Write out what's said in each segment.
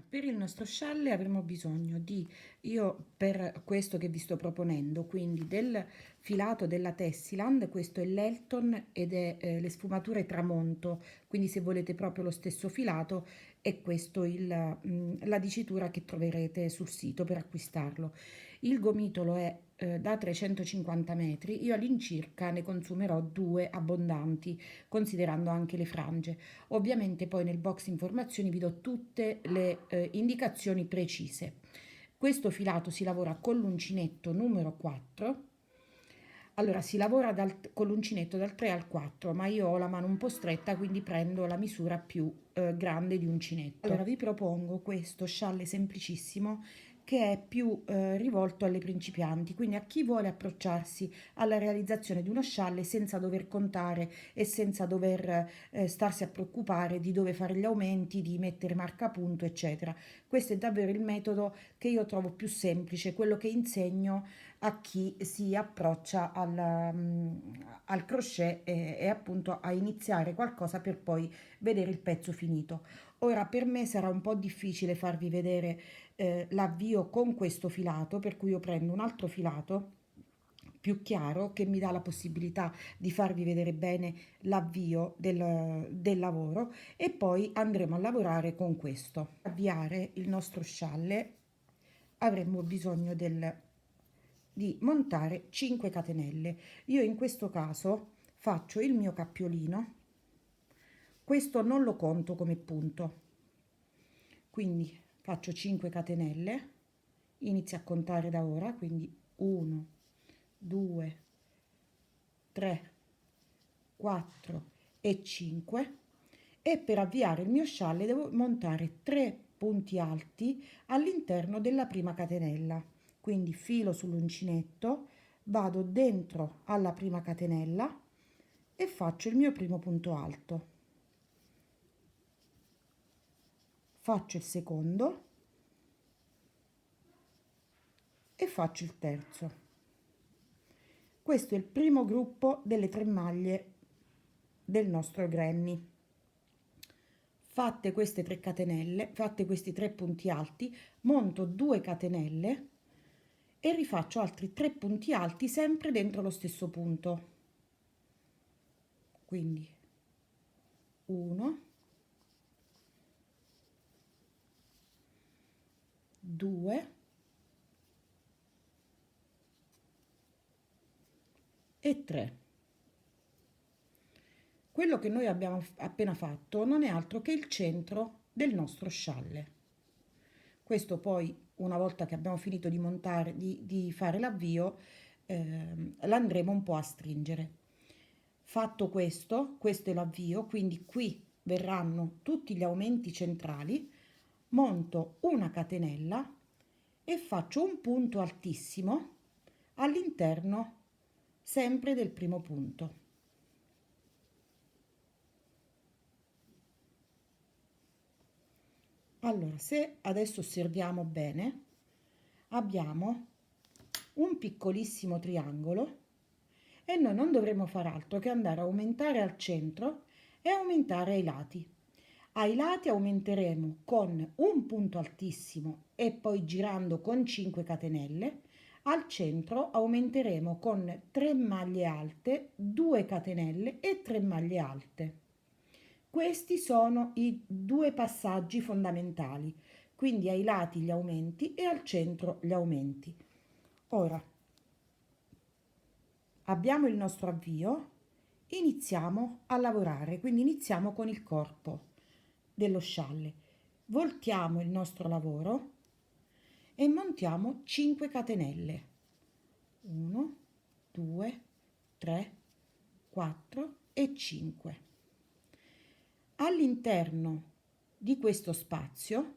Per il nostro scialle avremo bisogno di, io per questo che vi sto proponendo, quindi del filato della Tessiland, questo è l'Elton ed è le sfumature Tramonto, quindi se volete proprio lo stesso filato è questo la dicitura che troverete sul sito per acquistarlo. Il gomitolo è da 350 metri, io all'incirca ne consumerò due abbondanti, considerando anche le frange. Ovviamente poi nel box informazioni vi do tutte le indicazioni precise. Questo filato si lavora con l'uncinetto numero 4. Allora si lavora con l'uncinetto dal 3 al 4, ma io ho la mano un po' stretta, quindi prendo la misura più grande di uncinetto. Allora vi propongo questo scialle semplicissimo che è più rivolto alle principianti, quindi a chi vuole approcciarsi alla realizzazione di uno scialle senza dover contare e senza dover starsi a preoccupare di dove fare gli aumenti, di mettere marcapunto, eccetera. Questo è davvero il metodo che io trovo più semplice, quello che insegno a chi si approccia al crochet e appunto a iniziare qualcosa per poi vedere il pezzo finito. Ora per me sarà un po' difficile farvi vedere l'avvio con questo filato, per cui io prendo un altro filato più chiaro che mi dà la possibilità di farvi vedere bene l'avvio del lavoro e poi andremo a lavorare con questo. Per avviare il nostro scialle avremo bisogno di montare 5 catenelle. Io in questo caso faccio il mio cappiolino, questo non lo conto come punto, quindi faccio 5 catenelle, inizio a contare da ora, quindi 1, 2, 3, 4 e 5 e per avviare il mio scialle devo montare 3 punti alti all'interno della prima catenella, quindi filo sull'uncinetto, vado dentro alla prima catenella e faccio il mio primo punto alto, faccio il secondo e faccio il terzo. Questo è il primo gruppo delle 3 maglie del nostro granny. Fatte queste 3 catenelle, fatte questi 3 punti alti, monto 2 catenelle e rifaccio altri 3 punti alti sempre dentro lo stesso punto. Quindi 1, 2 e 3. Quello che noi abbiamo appena fatto non è altro che il centro del nostro scialle. Questo poi, una volta che abbiamo finito di montare, di fare l'avvio, l'andremo un po' a stringere. Fatto questo, questo è l'avvio, quindi qui verranno tutti gli aumenti centrali, monto una catenella e faccio un punto altissimo all'interno sempre del primo punto. Allora, se adesso osserviamo bene, abbiamo un piccolissimo triangolo e noi non dovremo fare altro che andare a aumentare al centro e aumentare ai lati. Ai lati aumenteremo con un punto altissimo e poi girando con 5 catenelle. Al centro aumenteremo con 3 maglie alte, 2 catenelle e 3 maglie alte. Questi sono i due passaggi fondamentali, quindi ai lati gli aumenti e al centro gli aumenti. Ora abbiamo il nostro avvio, iniziamo a lavorare, quindi iniziamo con il corpo dello scialle. Voltiamo il nostro lavoro e montiamo 5 catenelle. 1, 2, 3, 4 e 5. All'interno di questo spazio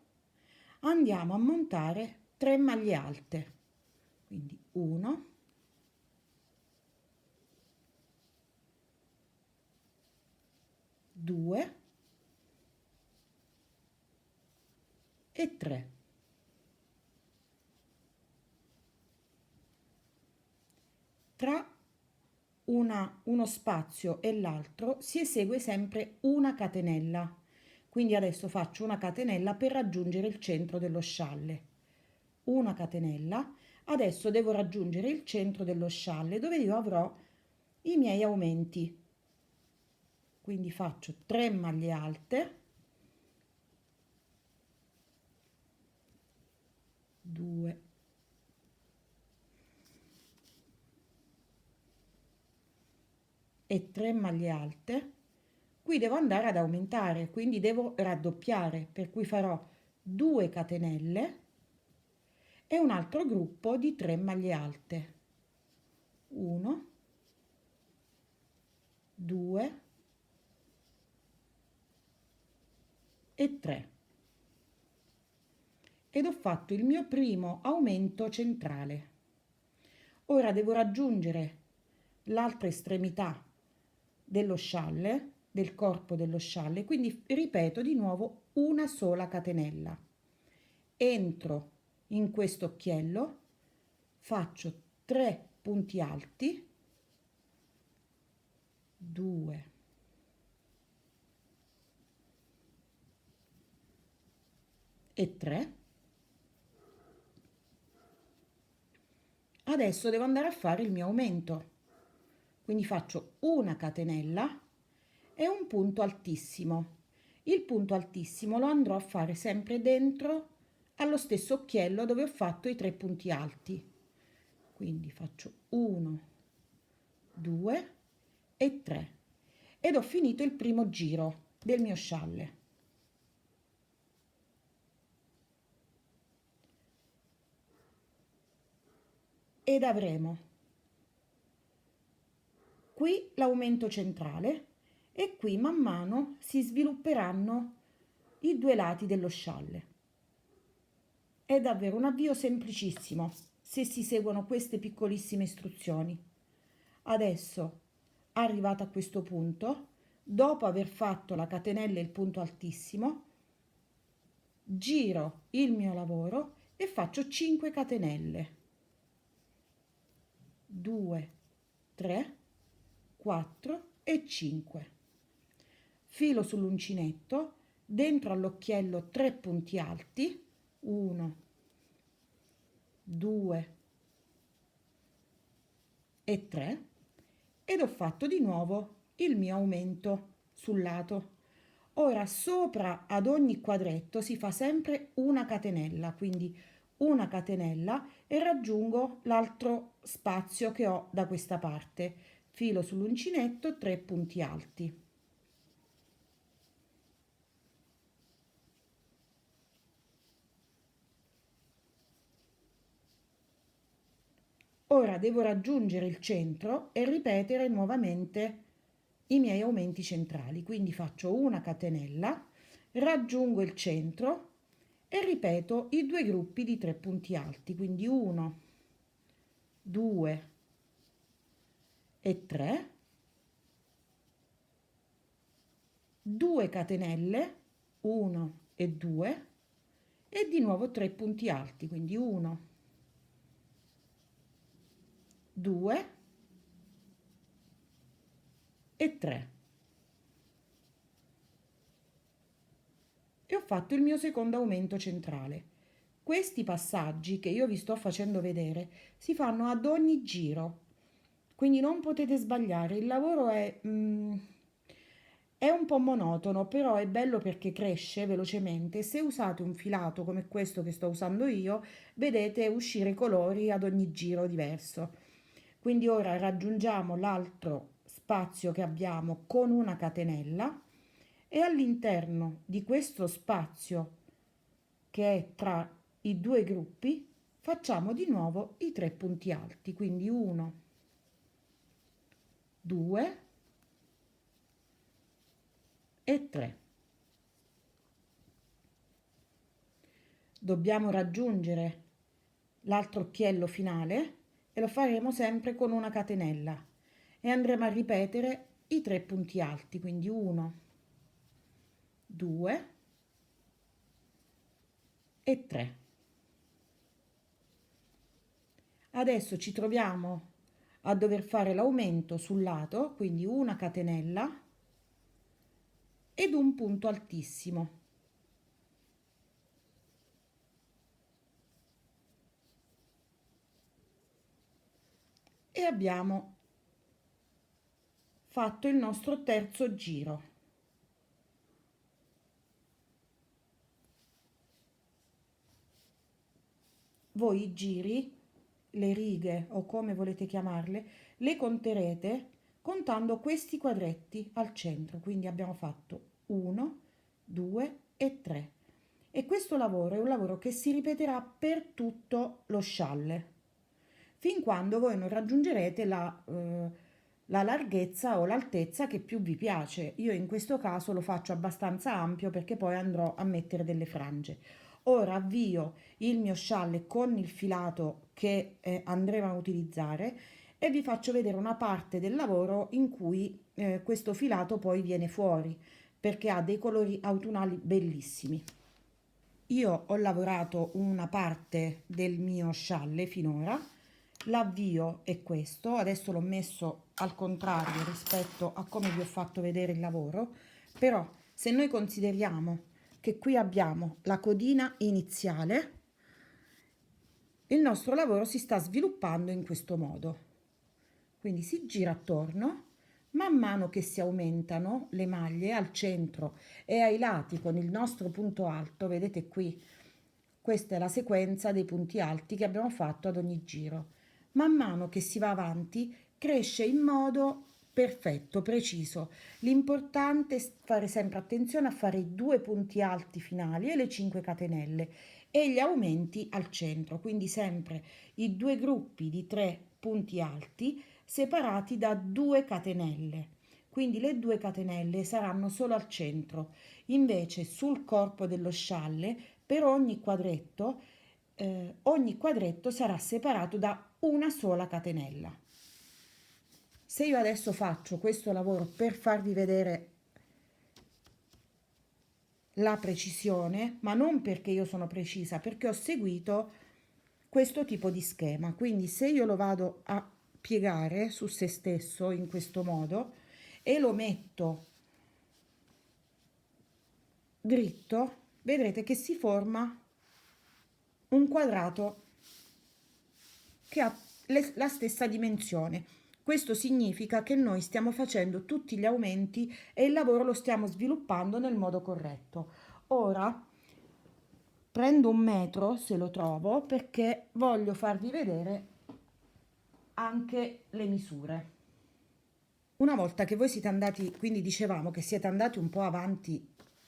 andiamo a montare 3 maglie alte, quindi 1, 2 e 3. Tra uno spazio e l'altro si esegue sempre una catenella, Quindi adesso faccio una catenella per raggiungere il centro dello scialle. Una catenella. Adesso devo raggiungere il centro dello scialle dove io avrò i miei aumenti. Quindi faccio 3 maglie alte, 2 e 3 maglie alte. Qui devo andare ad aumentare, quindi devo raddoppiare, per cui farò 2 catenelle e un altro gruppo di 3 maglie alte. 1, 2 e 3. Ed ho fatto il mio primo aumento centrale. Ora devo raggiungere l'altra estremità dello scialle, del corpo dello scialle, quindi ripeto di nuovo una sola catenella. Entro in questo occhiello, faccio 3 punti alti, 2 e 3. Adesso devo andare a fare il mio aumento, quindi faccio una catenella e un punto altissimo. Il punto altissimo lo andrò a fare sempre dentro allo stesso occhiello dove ho fatto i 3 punti alti. Quindi faccio 1, 2 e 3 ed ho finito il primo giro del mio scialle. Ed avremo qui l'aumento centrale e qui man mano si svilupperanno i due lati dello scialle. È davvero un avvio semplicissimo se si seguono queste piccolissime istruzioni. Adesso, arrivata a questo punto, dopo aver fatto la catenella e il punto altissimo, giro il mio lavoro e faccio 5 catenelle. 2, 3, 4 e 5. Filo sull'uncinetto, dentro all'occhiello 3 punti alti, 1, 2 e 3 ed ho fatto di nuovo il mio aumento sul lato. Ora sopra ad ogni quadretto si fa sempre una catenella, quindi una catenella e raggiungo l'altro spazio che ho da questa parte. Filo sull'uncinetto, 3 punti alti. Ora devo raggiungere il centro e ripetere nuovamente i miei aumenti centrali, quindi faccio una catenella, raggiungo il centro e ripeto i due gruppi di 3 punti alti, quindi 1, 2 e 3, 2 catenelle, 1 e 2 e di nuovo 3 punti alti, quindi 1, 2 e 3. E ho fatto il mio secondo aumento centrale. Questi passaggi che io vi sto facendo vedere si fanno ad ogni giro, quindi non potete sbagliare. Il lavoro è un po' monotono, però è bello perché cresce velocemente. Se usate un filato come questo che sto usando io, vedete uscire colori ad ogni giro diverso. Quindi ora raggiungiamo l'altro spazio che abbiamo con una catenella e all'interno di questo spazio che è tra i due gruppi facciamo di nuovo i 3 punti alti, quindi 1, 2 e 3. Dobbiamo raggiungere l'altro occhiello finale e lo faremo sempre con una catenella e andremo a ripetere i 3 punti alti, quindi 1, 2 e 3. Adesso ci troviamo a dover fare l'aumento sul lato, quindi una catenella ed un punto altissimo. E abbiamo fatto il nostro terzo giro. Voi i giri, le righe o come volete chiamarle, le conterete contando questi quadretti al centro. Quindi abbiamo fatto 1, 2 e 3. E questo lavoro è un lavoro che si ripeterà per tutto lo scialle, fin quando voi non raggiungerete la larghezza o l'altezza che più vi piace. Io in questo caso lo faccio abbastanza ampio perché poi andrò a mettere delle frange. Ora avvio il mio scialle con il filato che andremo a utilizzare e vi faccio vedere una parte del lavoro in cui questo filato poi viene fuori perché ha dei colori autunnali bellissimi. Io ho lavorato una parte del mio scialle finora, l'avvio è questo, adesso l'ho messo al contrario rispetto a come vi ho fatto vedere il lavoro, però se noi consideriamo che qui abbiamo la codina iniziale, il nostro lavoro si sta sviluppando in questo modo. Quindi si gira attorno, man mano che si aumentano le maglie al centro e ai lati con il nostro punto alto, vedete qui, questa è la sequenza dei punti alti che abbiamo fatto ad ogni giro. Man mano che si va avanti cresce in modo perfetto, preciso. L'importante è fare sempre attenzione a fare i due punti alti finali e le 5 catenelle e gli aumenti al centro, quindi sempre i due gruppi di 3 punti alti separati da 2 catenelle. Quindi le 2 catenelle saranno solo al centro. Invece sul corpo dello scialle per ogni quadretto sarà separato da una sola catenella. Se io adesso faccio questo lavoro per farvi vedere la precisione, ma non perché io sono precisa, perché ho seguito questo tipo di schema. Quindi se io lo vado a piegare su se stesso in questo modo e lo metto dritto, vedrete che si forma un quadrato che ha la stessa dimensione. Questo significa che noi stiamo facendo tutti gli aumenti e il lavoro lo stiamo sviluppando nel modo corretto. Ora prendo un metro se lo trovo perché voglio farvi vedere anche le misure. Una volta che voi siete andati, quindi dicevamo che siete andati un po' avanti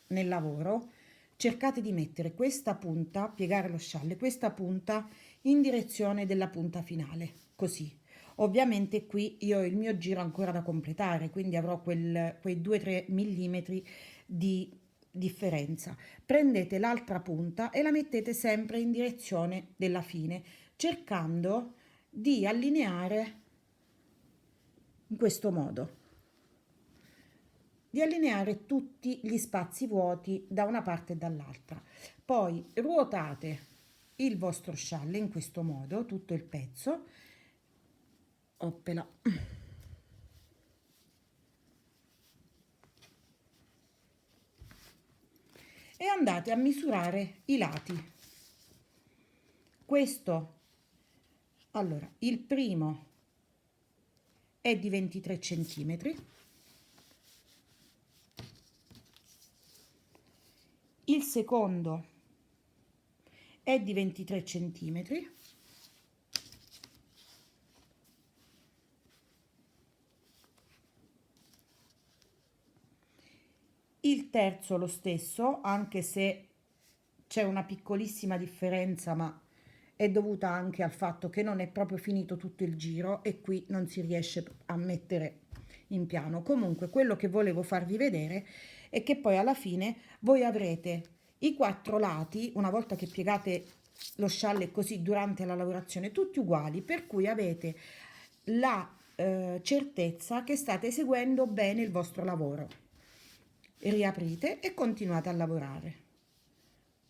nel lavoro, cercate di mettere questa punta, piegare lo scialle, questa punta in direzione della punta finale, così. Ovviamente qui io ho il mio giro ancora da completare, quindi avrò quei 2-3 millimetri di differenza. Prendete l'altra punta e la mettete sempre in direzione della fine, cercando di allineare in questo modo, di allineare tutti gli spazi vuoti da una parte e dall'altra. Poi ruotate il vostro scialle in questo modo, tutto il pezzo, oppela, e andate a misurare i lati. Questo, allora, il primo è di 23 centimetri, il secondo è di 23 centimetri, il terzo lo stesso, anche se c'è una piccolissima differenza, ma è dovuta anche al fatto che non è proprio finito tutto il giro e qui non si riesce a mettere in piano. Comunque quello che volevo farvi vedere è che poi alla fine voi avrete i 4 lati, una volta che piegate lo scialle così durante la lavorazione, tutti uguali, per cui avete la certezza che state eseguendo bene il vostro lavoro. Riaprite e continuate a lavorare.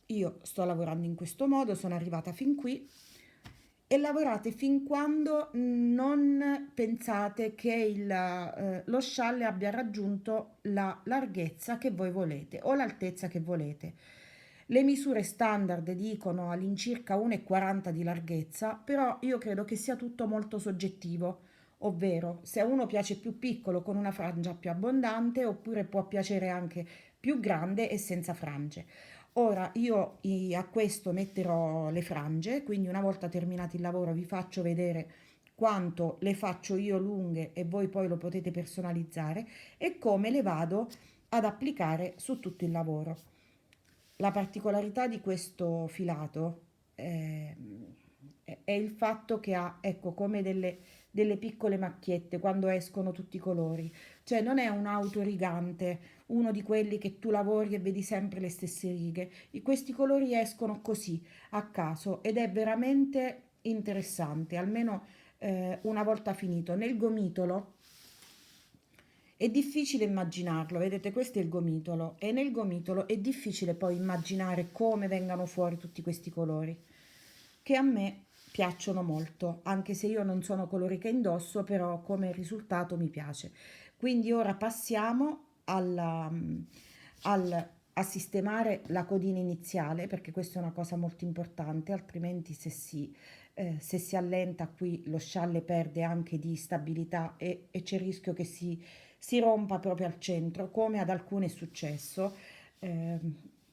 Io sto lavorando in questo modo, sono arrivata fin qui. e lavorate fin quando non pensate che lo scialle abbia raggiunto la larghezza che voi volete o l'altezza che volete. Le misure standard dicono all'incirca 1,40 di larghezza, però io credo che sia tutto molto soggettivo, ovvero se a uno piace più piccolo con una frangia più abbondante, oppure può piacere anche più grande e senza frange. Ora io a questo metterò le frange, quindi una volta terminato il lavoro vi faccio vedere quanto le faccio io lunghe e voi poi lo potete personalizzare e come le vado ad applicare su tutto il lavoro. La particolarità di questo filato è il fatto che ha, ecco, come delle piccole macchiette quando escono tutti i colori, cioè non è un autorigante, uno di quelli che tu lavori e vedi sempre le stesse righe. Questi colori escono così a caso ed è veramente interessante, almeno una volta finito. Nel gomitolo è difficile immaginarlo, vedete, questo è il gomitolo e nel gomitolo è difficile poi immaginare come vengano fuori tutti questi colori, che a me piacciono molto, anche se io non sono colori che indosso, però come risultato mi piace. Quindi ora passiamo a sistemare la codina iniziale, perché questa è una cosa molto importante, altrimenti se si allenta qui lo scialle perde anche di stabilità e c'è il rischio che si rompa proprio al centro, come ad alcune è successo. Eh,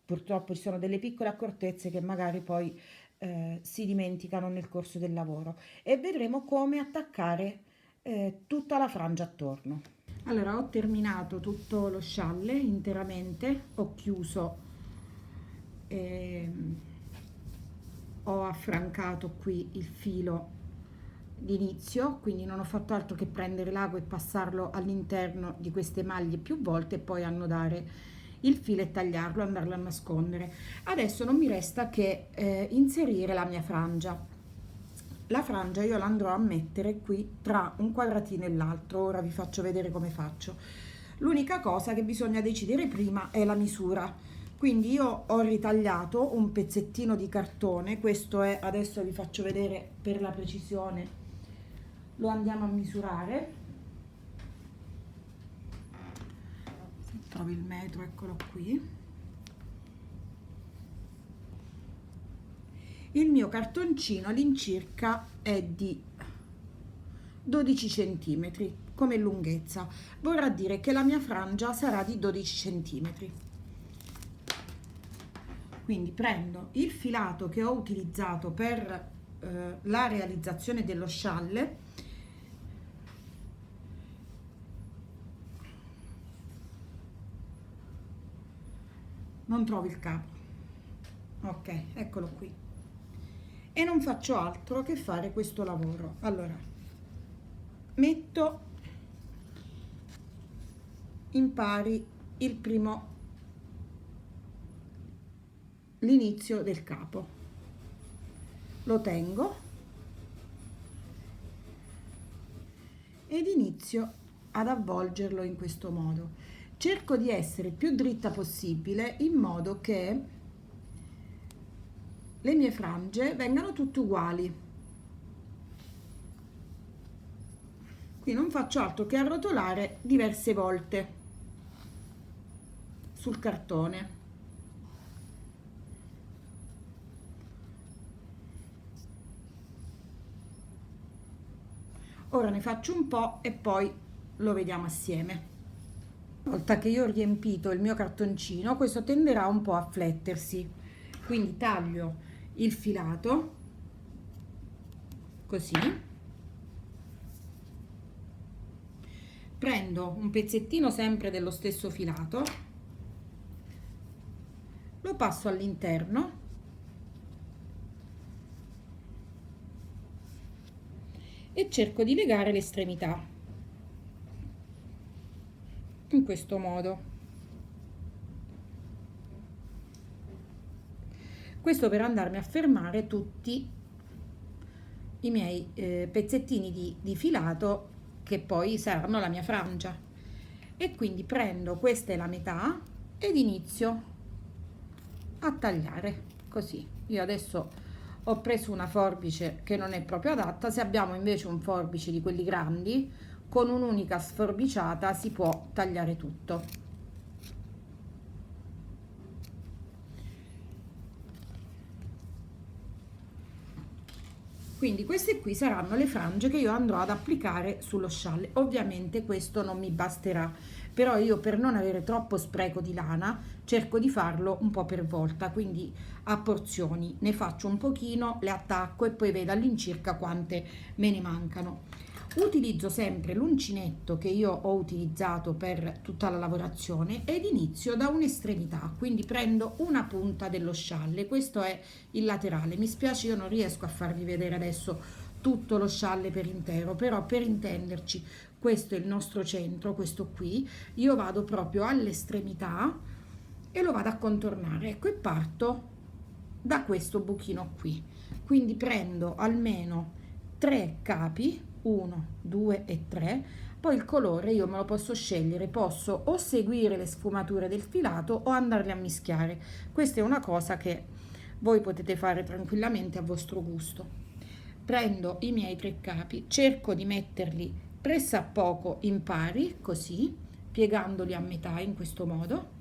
Purtroppo ci sono delle piccole accortezze che magari poi si dimenticano nel corso del lavoro e vedremo come attaccare tutta la frangia attorno. Allora, ho terminato tutto lo scialle interamente, ho chiuso, ehm, ho affrancato qui il filo d'inizio, quindi non ho fatto altro che prendere l'ago e passarlo all'interno di queste maglie più volte e poi annodare il filo e tagliarlo, andarlo a nascondere. Adesso non mi resta che inserire la mia frangia. La frangia io la andrò a mettere qui tra un quadratino e l'altro, ora vi faccio vedere come faccio. L'unica cosa che bisogna decidere prima è la misura. Quindi io ho ritagliato un pezzettino di cartone, questo è, adesso vi faccio vedere per la precisione, lo andiamo a misurare. Se trovi il metro, eccolo qui. Il mio cartoncino all'incirca è di 12 centimetri come lunghezza, vorrà dire che la mia frangia sarà di 12 centimetri. Quindi prendo il filato che ho utilizzato per la realizzazione dello scialle, non trovo il capo, ok, eccolo qui, e non faccio altro che fare questo lavoro. Allora metto in pari l'inizio del capo, lo tengo ed inizio ad avvolgerlo in questo modo. Cerco di essere più dritta possibile in modo che le mie frange vengano tutte uguali. Qui non faccio altro che arrotolare diverse volte sul cartone. Ora ne faccio un po' e poi lo vediamo assieme. Una volta che io ho riempito il mio cartoncino, questo tenderà un po' a flettersi, quindi taglio il filato così, prendo un pezzettino sempre dello stesso filato, lo passo all'interno e cerco di legare l'estremità in questo modo. Questo per andarmi a fermare tutti i miei pezzettini di filato che poi saranno la mia frangia. E quindi prendo, questa è la metà, ed inizio a tagliare così. Io adesso ho preso una forbice che non è proprio adatta. Se abbiamo invece un forbice di quelli grandi, con un'unica sforbiciata si può tagliare tutto. Quindi queste qui saranno le frange che io andrò ad applicare sullo scialle. Ovviamente questo non mi basterà, però io, per non avere troppo spreco di lana, cerco di farlo un po' per volta, quindi a porzioni. Ne faccio un pochino, le attacco e poi vedo all'incirca quante me ne mancano. Utilizzo sempre l'uncinetto che io ho utilizzato per tutta la lavorazione ed inizio da un'estremità, quindi prendo una punta dello scialle. Questo è il laterale. Mi spiace, io non riesco a farvi vedere adesso tutto lo scialle per intero, però per intenderci, questo è il nostro centro, questo qui. Io vado proprio all'estremità e lo vado a contornare, ecco, e parto da questo buchino qui. Quindi prendo almeno 3 capi, 1, 2 e 3. Poi il colore io me lo posso scegliere, posso o seguire le sfumature del filato o andarle a mischiare. Questa è una cosa che voi potete fare tranquillamente a vostro gusto. Prendo i miei 3 capi, cerco di metterli pressappoco in pari, così, piegandoli a metà in questo modo.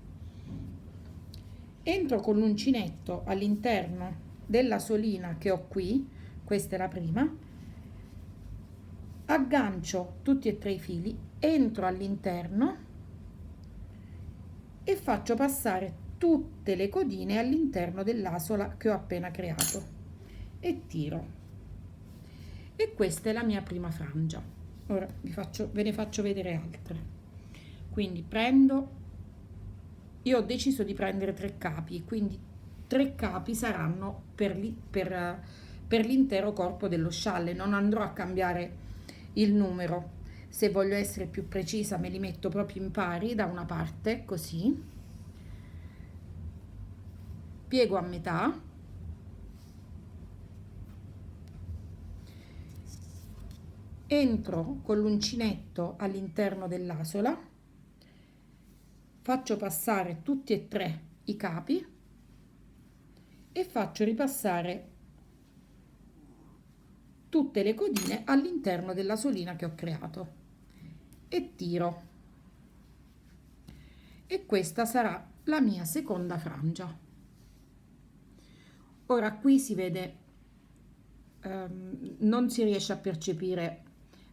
Entro con l'uncinetto all'interno della solina che ho qui, questa è la prima, aggancio tutti e 3 i fili, entro all'interno e faccio passare tutte le codine all'interno dell'asola che ho appena creato e tiro. E questa è la mia prima frangia. Ora ve ne faccio vedere altre. Quindi prendo, io ho deciso di prendere 3 capi, quindi 3 capi saranno per l'intero corpo dello scialle, non andrò a cambiare il numero. Se voglio essere più precisa me li metto proprio in pari da una parte, così, piego a metà, entro con l'uncinetto all'interno dell'asola, faccio passare tutti e 3 i capi e faccio ripassare tutte le codine all'interno della solina che ho creato e tiro. E questa sarà la mia seconda frangia. Ora qui si vede, non si riesce a percepire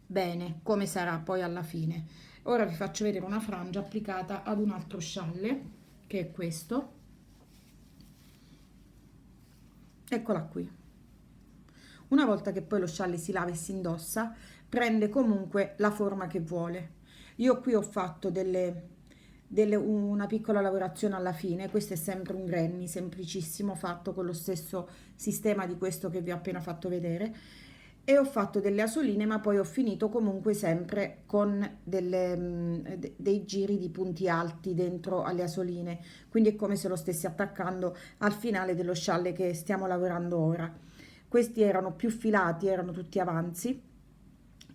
bene come sarà poi alla fine. Ora vi faccio vedere una frangia applicata ad un altro scialle, che è questo. Eccola qui. Una volta che poi lo scialle si lava e si indossa, prende comunque la forma che vuole. Io qui ho fatto una piccola lavorazione alla fine. Questo è sempre un granny semplicissimo, fatto con lo stesso sistema di questo che vi ho appena fatto vedere, e ho fatto delle asoline, ma poi ho finito comunque sempre con dei giri di punti alti dentro alle asoline, quindi è come se lo stessi attaccando al finale dello scialle che stiamo lavorando ora. Questi erano più filati, erano tutti avanzi,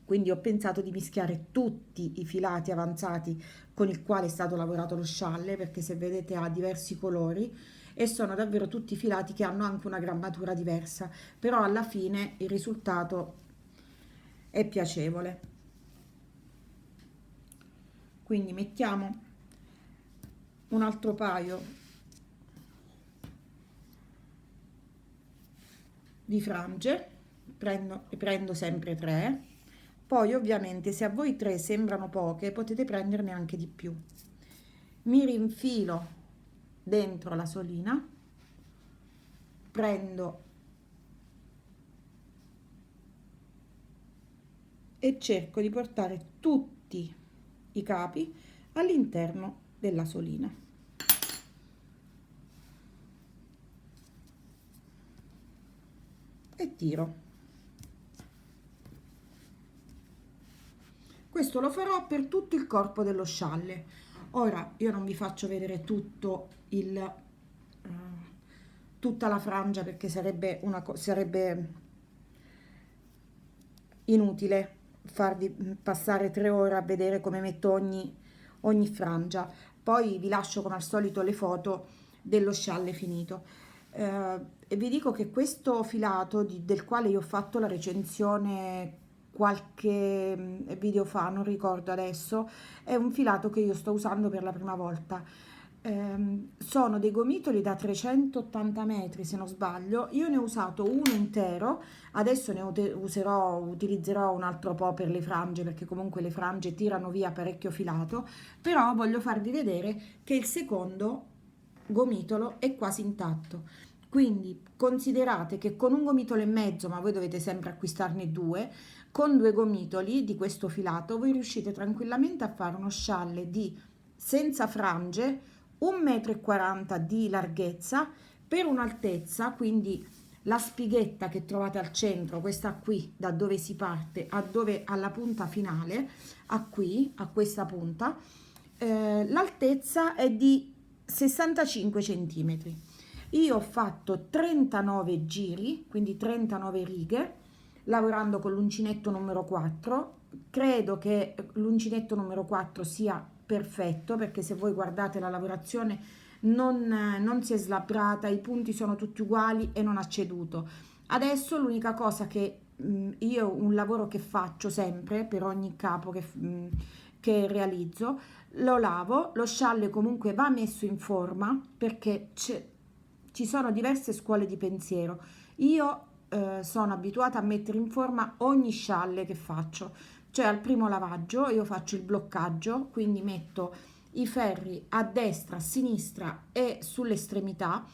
quindi ho pensato di mischiare tutti i filati avanzati con il quale è stato lavorato lo scialle, perché se vedete ha diversi colori e sono davvero tutti filati che hanno anche una grammatura diversa, però alla fine il risultato è piacevole. Quindi mettiamo un altro paio di frange, prendo sempre 3. Poi ovviamente se a voi 3 sembrano poche potete prenderne anche di più. Mi rinfilo dentro la solina, prendo e cerco di portare tutti i capi all'interno della solina. E tiro. Questo lo farò per tutto il corpo dello scialle. Ora io non vi faccio vedere tutta la frangia, perché sarebbe inutile farvi passare 3 ore a vedere come metto ogni frangia. Poi vi lascio come al solito le foto dello scialle finito. E vi dico che questo filato del quale io ho fatto la recensione qualche video fa, non ricordo adesso, è un filato che io sto usando per la prima volta. Sono dei gomitoli da 380 metri se non sbaglio, io ne ho usato uno intero, adesso utilizzerò un altro po' per le frange perché comunque le frange tirano via parecchio filato, però voglio farvi vedere che il secondo gomitolo è quasi intatto. Quindi considerate che con un gomitolo e mezzo, ma voi dovete sempre acquistarne due, con due gomitoli di questo filato voi riuscite tranquillamente a fare uno scialle di senza frange 1,40 m di larghezza per un'altezza, quindi la spighetta che trovate al centro, questa qui, da dove si parte a dove alla punta finale, a qui, a questa punta, l'altezza è di 65 centimetri. Io ho fatto 39 giri, quindi 39 righe, lavorando con l'uncinetto numero 4. Credo che l'uncinetto numero 4 sia perfetto perché se voi guardate la lavorazione non si è slabbrata, i punti sono tutti uguali e non ha ceduto. Adesso l'unica cosa che io un lavoro che faccio sempre per ogni capo che realizzo, lo lavo, lo scialle comunque va messo in forma perché ci sono diverse scuole di pensiero. Io sono abituata a mettere in forma ogni scialle che faccio, cioè al primo lavaggio io faccio il bloccaggio, quindi metto i ferri a destra, a sinistra e sulle estremità,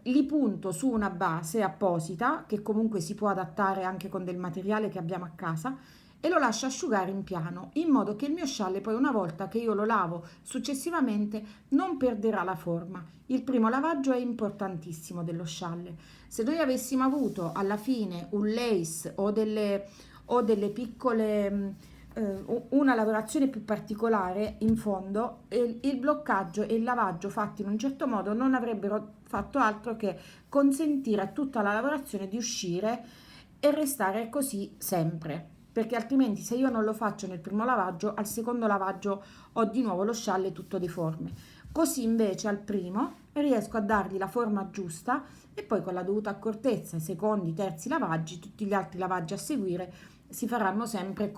li punto su una base apposita che comunque si può adattare anche con del materiale che abbiamo a casa e lo lascio asciugare in piano in modo che il mio scialle poi una volta che io lo lavo successivamente non perderà la forma. Il primo lavaggio è importantissimo dello scialle. Se noi avessimo avuto alla fine un lace o delle piccole una lavorazione più particolare in fondo, il bloccaggio e il lavaggio fatti in un certo modo non avrebbero fatto altro che consentire a tutta la lavorazione di uscire e restare così sempre, perché altrimenti se io non lo faccio nel primo lavaggio, al secondo lavaggio ho di nuovo lo scialle tutto deforme. Così invece al primo riesco a dargli la forma giusta e poi con la dovuta accortezza, i secondi, terzi lavaggi, tutti gli altri lavaggi a seguire si faranno sempre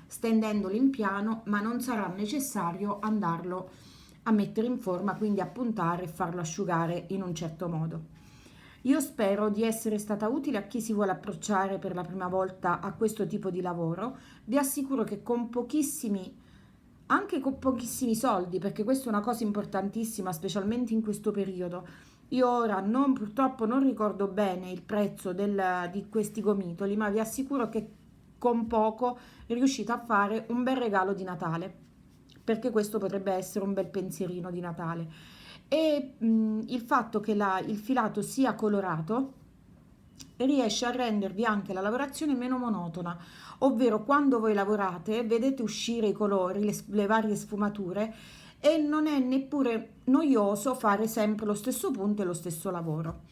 stendendolo in piano, ma non sarà necessario andarlo a mettere in forma, quindi a puntare e farlo asciugare in un certo modo. Io spero di essere stata utile a chi si vuole approcciare per la prima volta a questo tipo di lavoro. Vi assicuro che anche con pochissimi soldi, perché questa è una cosa importantissima, specialmente in questo periodo. Io ora purtroppo non ricordo bene il prezzo di questi gomitoli, ma vi assicuro che con poco riuscite a fare un bel regalo di Natale, perché questo potrebbe essere un bel pensierino di Natale. E il fatto che il filato sia colorato riesce a rendervi anche la lavorazione meno monotona, ovvero quando voi lavorate vedete uscire i colori, le varie sfumature e non è neppure noioso fare sempre lo stesso punto e lo stesso lavoro.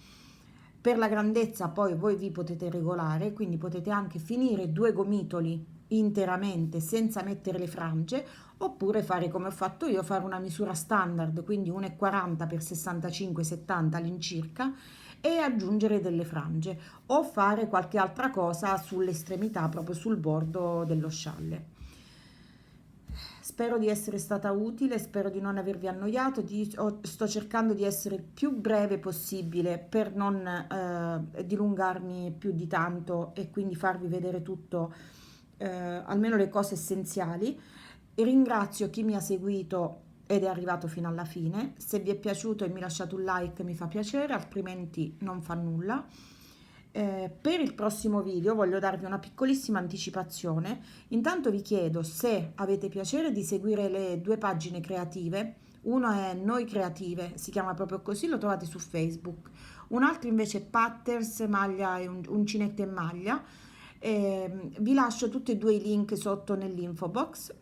Per la grandezza poi voi vi potete regolare, quindi potete anche finire due gomitoli interamente senza mettere le frange, oppure fare come ho fatto io, fare una misura standard, quindi 1,40 x 65-70 all'incirca e aggiungere delle frange o fare qualche altra cosa sull'estremità, proprio sul bordo dello scialle. Spero di essere stata utile, spero di non avervi annoiato, sto cercando di essere il più breve possibile per non dilungarmi più di tanto e quindi farvi vedere tutto, almeno le cose essenziali. E ringrazio chi mi ha seguito ed è arrivato fino alla fine. Se vi è piaciuto e mi lasciate un like mi fa piacere, altrimenti non fa nulla. Per il prossimo video voglio darvi una piccolissima anticipazione. Intanto vi chiedo se avete piacere di seguire le due pagine creative. Uno è Noi Creative, si chiama proprio così, lo trovate su Facebook. Un altro invece è Patters, maglia e uncinetto e maglia. Vi lascio tutti e due i link sotto nell'info box.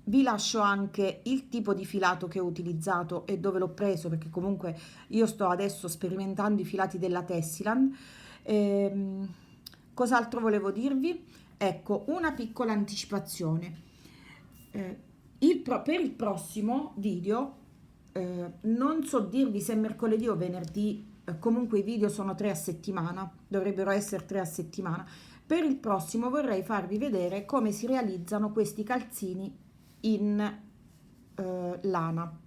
Vi lascio anche il tipo di filato che ho utilizzato e dove l'ho preso, perché comunque io sto adesso sperimentando i filati della Tessiland. Ehm, Cos'altro volevo dirvi? Ecco, una piccola anticipazione. Per il prossimo video non so dirvi se mercoledì o venerdì, comunque i video sono 3 a settimana, dovrebbero essere 3 a settimana. Per il prossimo vorrei farvi vedere come si realizzano questi calzini in lana.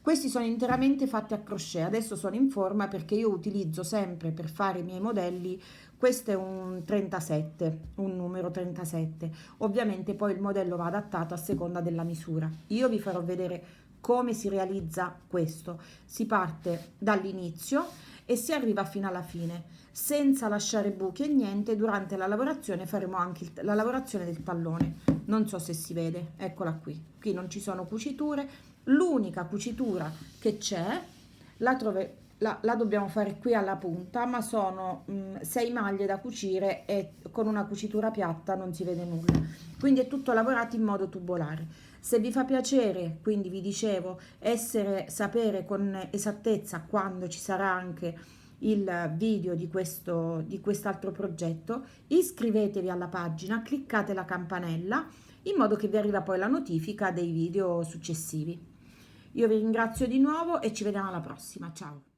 Questi sono interamente fatti a crochet, adesso sono in forma perché io utilizzo sempre per fare i miei modelli, questo è un 37, un numero 37, ovviamente poi il modello va adattato a seconda della misura. Io vi farò vedere come si realizza questo, si parte dall'inizio e si arriva fino alla fine, senza lasciare buchi e niente. Durante la lavorazione faremo anche la lavorazione del tallone, non so se si vede, eccola qui non ci sono cuciture. L'unica cucitura che c'è la dobbiamo fare qui alla punta, ma sono 6 maglie da cucire e con una cucitura piatta non si vede nulla, quindi è tutto lavorato in modo tubolare. Se vi fa piacere, quindi vi dicevo, sapere con esattezza quando ci sarà anche il video di quest'altro progetto, iscrivetevi alla pagina, cliccate la campanella in modo che vi arriva poi la notifica dei video successivi. Io vi ringrazio di nuovo e ci vediamo alla prossima. Ciao!